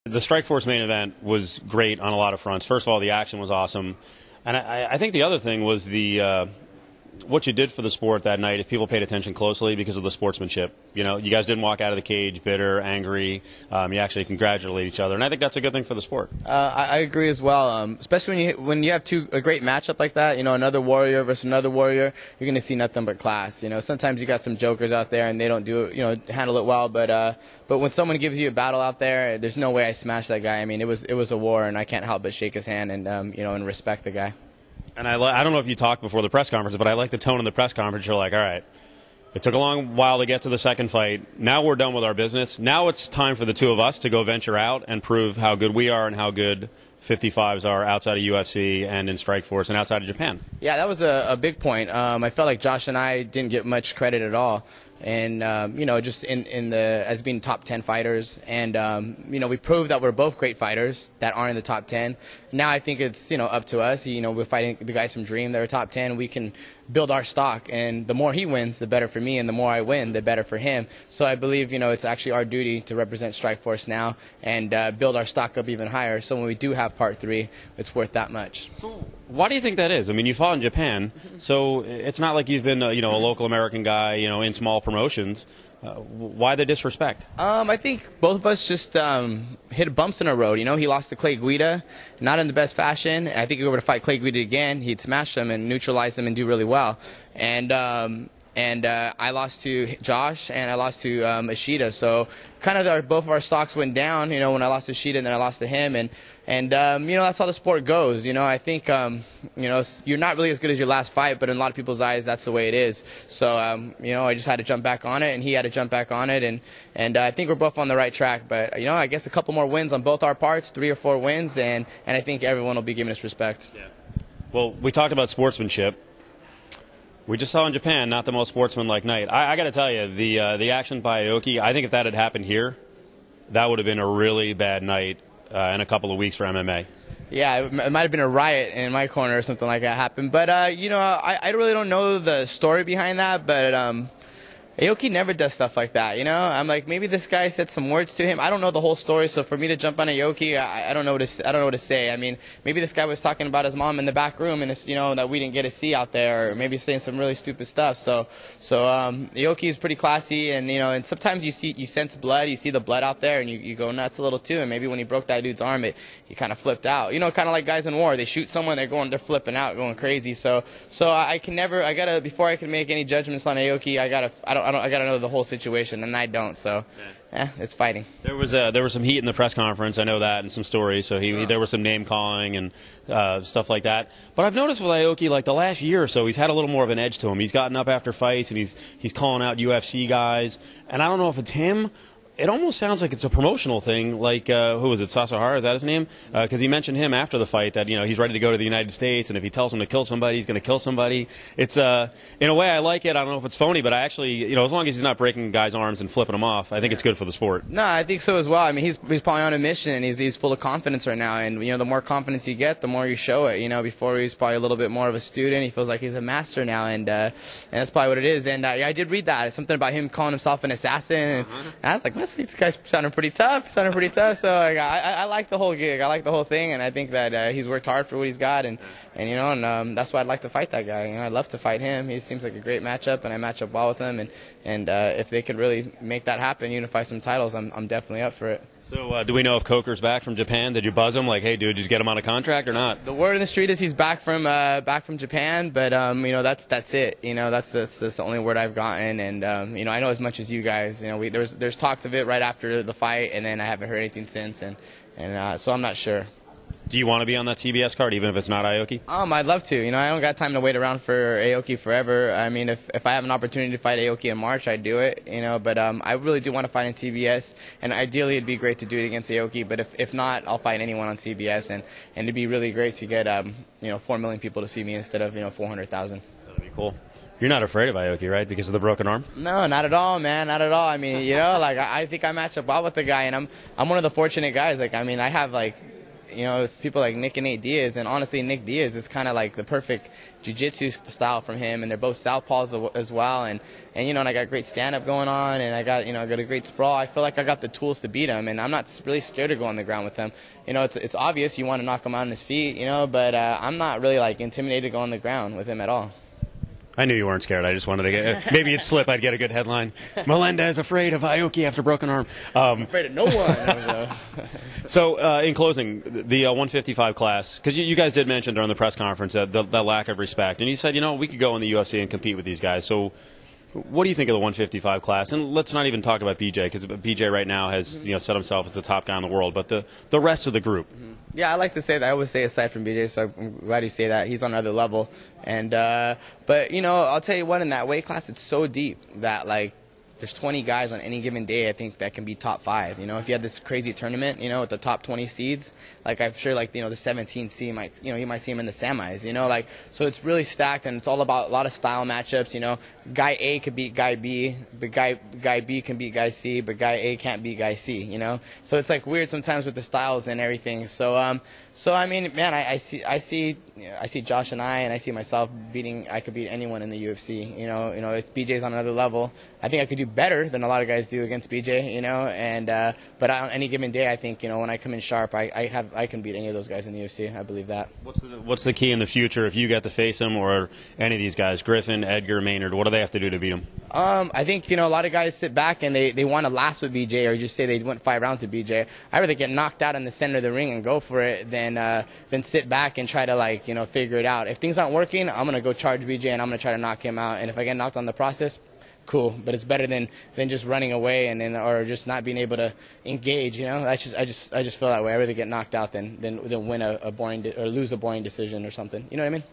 The Strikeforce main event was great on a lot of fronts. First of all, the action was awesome. And I think the other thing was what you did for the sport that night, if people paid attention closely, because of the sportsmanship. You know, you guys didn't walk out of the cage bitter, angry. You actually congratulate each other, and I think that's a good thing for the sport. I agree as well, especially when you have a great matchup like that. You know, another warrior versus another warrior, you're going to see nothing but class. You know, sometimes you got some jokers out there and they don't handle it well, but when someone gives you a battle out there, there's no way I smash that guy. I mean, it was a war, and I can't help but shake his hand and respect the guy. And I don't know if you talked before the press conference, but I like the tone in the press conference. You're like, all right, it took a long while to get to the second fight. Now we're done with our business. Now it's time for the two of us to go venture out and prove how good we are and how good 55s are outside of UFC and in Strikeforce and outside of Japan. Yeah, that was a big point. I felt like Josh and I didn't get much credit at all. And, just as being top 10 fighters. And, we proved that we're both great fighters that aren't in the top 10. Now I think it's, up to us. We're fighting the guys from Dream that are top 10. We can build our stock. And the more he wins, the better for me. And the more I win, the better for him. So I believe, it's actually our duty to represent Strikeforce now and build our stock up even higher. So when we do have part 3, it's worth that much. Why do you think that is? I mean, you fought in Japan, so it's not like you've been, a local American guy, in small promotions. Why the disrespect? I think both of us just hit bumps in our road. He lost to Clay Guida, not in the best fashion. I think if we were to fight Clay Guida again, he'd smash him and neutralize him and do really well. And I lost to Josh, and I lost to Ishida. So kind of both of our stocks went down, when I lost to Ishida and then I lost to him. And that's how the sport goes. I think, you're not really as good as your last fight, but in a lot of people's eyes, that's the way it is. So, I just had to jump back on it, and he had to jump back on it. And I think we're both on the right track. But, I guess a couple more wins on both our parts, 3 or 4 wins, and I think everyone will be giving us respect. Yeah. Well, we talked about sportsmanship. We just saw in Japan not the most sportsmanlike night. I got to tell you, the action by Aoki, I think if that had happened here, that would have been a really bad night in a couple of weeks for MMA. Yeah, it might have been a riot in my corner or something like that happened. But, I really don't know the story behind that, but Aoki never does stuff like that, I'm like, maybe this guy said some words to him. I don't know the whole story, so for me to jump on Aoki, I don't know what to say. I mean, maybe this guy was talking about his mom in the back room, and it's, that we didn't get to see out there, or maybe saying some really stupid stuff. So Aoki is pretty classy, and and sometimes you sense blood, you see the blood out there, and you go nuts a little too. And maybe when he broke that dude's arm, he kind of flipped out. Kind of like guys in war, they shoot someone, they're flipping out, going crazy. So before I can make any judgments on Aoki, I gotta know the whole situation, and I don't. So, it's fighting. There was some heat in the press conference. I know that, and some stories. So there was some name calling and stuff like that. But I've noticed with Aoki, like the last year or so, he's had a little more of an edge to him. He's gotten up after fights, and he's calling out UFC guys. And I don't know if it's him. It almost sounds like it's a promotional thing, like, who was it, Sasahara, is that his name? Because he mentioned him after the fight, that, he's ready to go to the United States, and if he tells him to kill somebody, he's going to kill somebody. It's, in a way, I like it. I don't know if it's phony, but I actually, as long as he's not breaking guys' arms and flipping them off, I think it's good for the sport. No, I think so as well. I mean, he's probably on a mission, and he's full of confidence right now, and, the more confidence you get, the more you show it. Before he was probably a little bit more of a student, he feels like he's a master now, and that's probably what it is. And I did read that. It's something about him calling himself an assassin, and I was like, this guy's sounding pretty tough. So I like the whole gig. I like the whole thing, and I think that he's worked hard for what he's got, and that's why I'd like to fight that guy. I'd love to fight him. He seems like a great matchup, and I match up well with him. And if they can really make that happen, unify some titles, I'm definitely up for it. So do we know if Coker's back from Japan? Did you buzz him like, hey, dude, did you get him on a contract or not? The word in the street is he's back from Japan, but that's it. That's the only word I've gotten, and I know as much as you guys. There's talks of it right after the fight, and then I haven't heard anything since, and so I'm not sure. Do you want to be on that CBS card, even if it's not Aoki? I'd love to. I don't got time to wait around for Aoki forever. I mean, if I have an opportunity to fight Aoki in March, I'd do it. But I really do want to fight in CBS, and ideally it'd be great to do it against Aoki. But if not, I'll fight anyone on CBS, and it'd be really great to get 4 million people to see me instead of 400,000. That'd be cool. You're not afraid of Aoki, right? Because of the broken arm? No, not at all, man. Not at all. I mean, I think I match up well with the guy, and I'm one of the fortunate guys. I have it's people like Nick and Nate Diaz, and honestly, Nick Diaz is kind of like the perfect jiu-jitsu style from him, and they're both southpaws as well, and I got great stand-up going on, and I got a great sprawl. I feel like I got the tools to beat him, and I'm not really scared to go on the ground with him. It's obvious you want to knock him out on his feet, but I'm not really like intimidated to go on the ground with him at all. I knew you weren't scared. I just wanted to get, maybe it'd slip. I'd get a good headline. Melendez afraid of Aoki after broken arm. Afraid of no one. So, in closing, the 155 class, because you guys did mention during the press conference the lack of respect, and you said, we could go in the UFC and compete with these guys. So, what do you think of the 155 class? And let's not even talk about BJ, because BJ right now has set himself as the top guy in the world. But the rest of the group. Yeah, I like to say that. I always say aside from BJ, so I'm glad you say that. He's on another level. And but I'll tell you what, in that weight class, it's so deep that there's 20 guys on any given day, I think, that can be top 5. If you had this crazy tournament, with the top 20 seeds, I'm sure, the 17 seed might, you might see him in the semis, so it's really stacked, and it's all about a lot of style matchups, Guy A could beat Guy B, but Guy B can beat Guy C, but Guy A can't beat Guy C, so it's weird sometimes with the styles and everything. So I mean, man, I see Josh and I see myself I could beat anyone in the UFC, if BJ's on another level, I think I could do better than a lot of guys do against BJ, but on any given day, I think, when I come in sharp, I can beat any of those guys in the UFC. I believe that. What's the key in the future if you get to face him, or any of these guys, Griffin, Edgar, Maynard? What do they have to do to beat him? I think, a lot of guys sit back and they want to last with BJ, or just say they went 5 rounds with BJ. I'd rather get knocked out in the center of the ring and go for it than sit back and try to figure it out. If things aren't working, I'm gonna go charge BJ and I'm gonna try to knock him out. And if I get knocked on the process, cool. But it's better than just running away or just not being able to engage. I just feel that way. I'd rather get knocked out than win a boring or lose a boring decision or something. You know what I mean?